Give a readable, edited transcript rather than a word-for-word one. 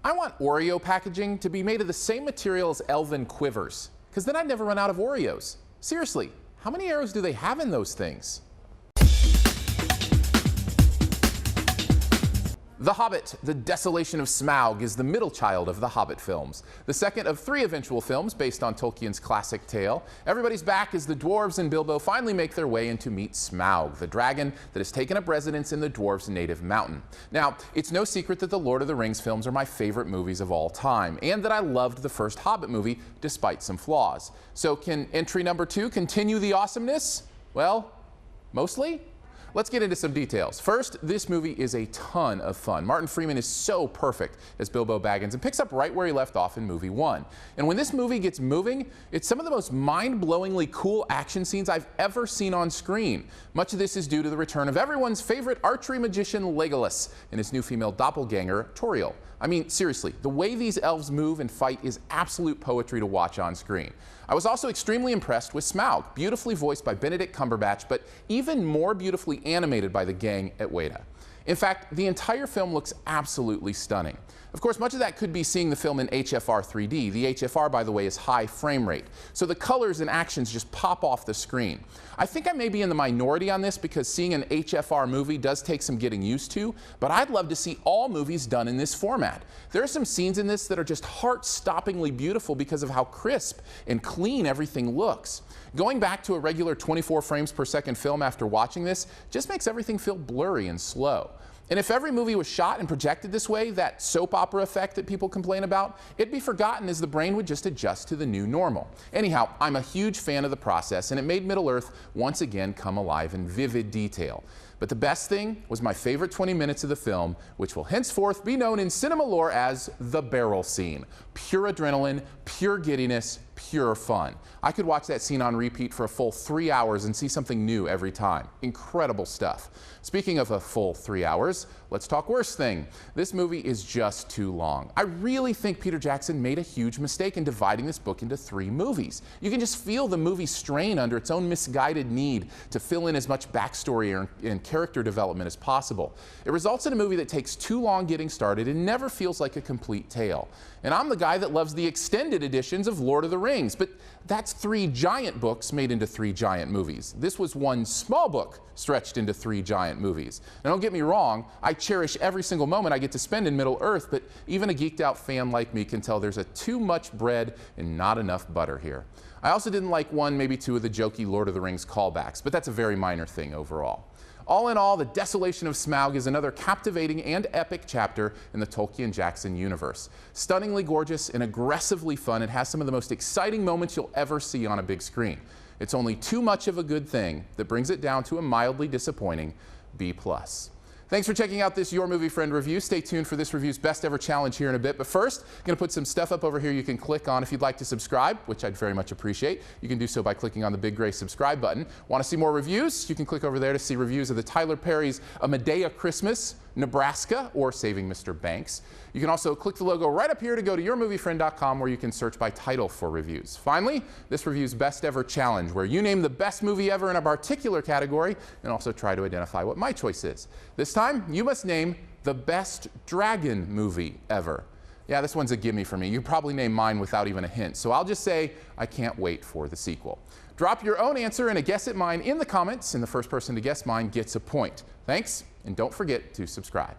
I want Oreo packaging to be made of the same material as elven quivers, because then I'd never run out of Oreos. Seriously, how many arrows do they have in those things? The Hobbit, The Desolation of Smaug, is the middle child of the Hobbit films, the second of 3 eventual films based on Tolkien's classic tale. Everybody's back as the dwarves and Bilbo finally make their way in to meet Smaug, the dragon that has taken up residence in the dwarves' native mountain. Now, it's no secret that the Lord of the Rings films are my favorite movies of all time, and that I loved the first Hobbit movie despite some flaws. So can entry number 2 continue the awesomeness? Well, mostly? Let's get into some details. First, this movie is a ton of fun. Martin Freeman is so perfect as Bilbo Baggins and picks up right where he left off in movie 1. And when this movie gets moving, it's some of the most mind-blowingly cool action scenes I've ever seen on screen. Much of this is due to the return of everyone's favorite archery magician Legolas and his new female doppelganger, Toriel. I mean, seriously, the way these elves move and fight is absolute poetry to watch on screen. I was also extremely impressed with Smaug, beautifully voiced by Benedict Cumberbatch, but even more beautifully animated by the gang at Weta. In fact, the entire film looks absolutely stunning. Of course, much of that could be seeing the film in HFR 3D. The HFR, by the way, is high frame rate, so the colors and actions just pop off the screen. I think I may be in the minority on this because seeing an HFR movie does take some getting used to, but I'd love to see all movies done in this format. There are some scenes in this that are just heart-stoppingly beautiful because of how crisp and clean everything looks. Going back to a regular 24 frames per second film after watching this just makes everything feel blurry and slow. And if every movie was shot and projected this way, that soap opera effect that people complain about, it'd be forgotten as the brain would just adjust to the new normal. Anyhow, I'm a huge fan of the process, and it made Middle-earth once again come alive in vivid detail. But the best thing was my favorite 20 minutes of the film, which will henceforth be known in cinema lore as the barrel scene. Pure adrenaline, pure giddiness, pure fun. I could watch that scene on repeat for a full 3 hours and see something new every time. Incredible stuff. Speaking of a full 3 hours, let's talk worst thing. This movie is just too long. I really think Peter Jackson made a huge mistake in dividing this book into 3 movies. You can just feel the movie strain under its own misguided need to fill in as much backstory and character development as possible. It results in a movie that takes too long getting started and never feels like a complete tale. And I'm the guy that loves the extended editions of Lord of the Rings, but that's 3 giant books made into 3 giant movies. This was one small book stretched into 3 giant movies. Now don't get me wrong, I cherish every single moment I get to spend in Middle-earth, but even a geeked out fan like me can tell there's too much bread and not enough butter here. I also didn't like 1, maybe 2 of the jokey Lord of the Rings callbacks, but that's a very minor thing overall. All in all, The Desolation of Smaug is another captivating and epic chapter in the Tolkien-Jackson universe. Stunningly gorgeous and aggressively fun, it has some of the most exciting moments you'll ever see on a big screen. It's only too much of a good thing that brings it down to a mildly disappointing B+. Thanks for checking out this Your Movie Friend review. Stay tuned for this review's best ever challenge here in a bit. But first, I'm going to put some stuff up over here you can click on if you'd like to subscribe, which I'd very much appreciate. You can do so by clicking on the big gray subscribe button. Want to see more reviews? You can click over there to see reviews of the Tyler Perry's A Medea Christmas, Nebraska, or Saving Mr. Banks. You can also click the logo right up here to go to yourmoviefriend.com where you can search by title for reviews. Finally, this review's best ever challenge, where you name the best movie ever in a particular category and also try to identify what my choice is. This time, you must name the best dragon movie ever. Yeah, this one's a gimme for me. You probably name mine without even a hint, so I'll just say I can't wait for the sequel. Drop your own answer and a guess at mine in the comments, and the first person to guess mine gets a point. Thanks, and don't forget to subscribe.